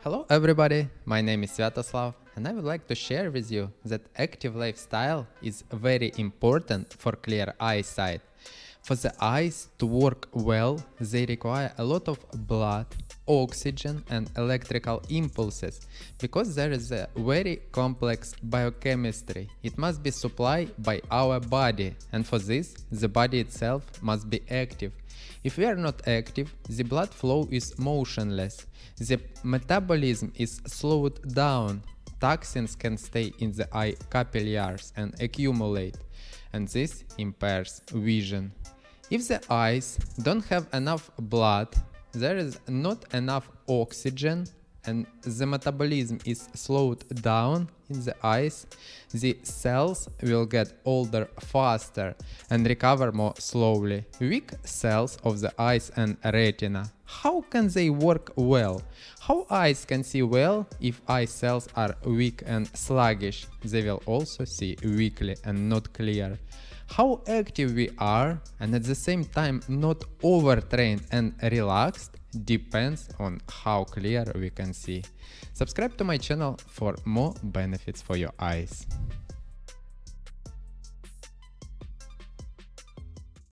Hello everybody, my name is Sviatoslav and I would like to share with you that active lifestyle is very important for clear eyesight. For the eyes to work well, they require a lot of blood, oxygen and electrical impulses because there is a very complex biochemistry. It must be supplied by our body, and for this the body itself must be active. If we are not active, the blood flow is motionless, the metabolism is slowed down, toxins can stay in the eye capillaries and accumulate, and this impairs vision. If the eyes don't have enough blood, there is not enough oxygen and the metabolism is slowed down in the eyes, the cells will get older faster and recover more slowly. Weak cells of the eyes and retina. How can they work well? How eyes can see well if eye cells are weak and sluggish? They will also see weakly and not clear. How active we are and at the same time not overtrained and relaxed depends on how clear we can see. Subscribe to my channel for more benefits for your eyes.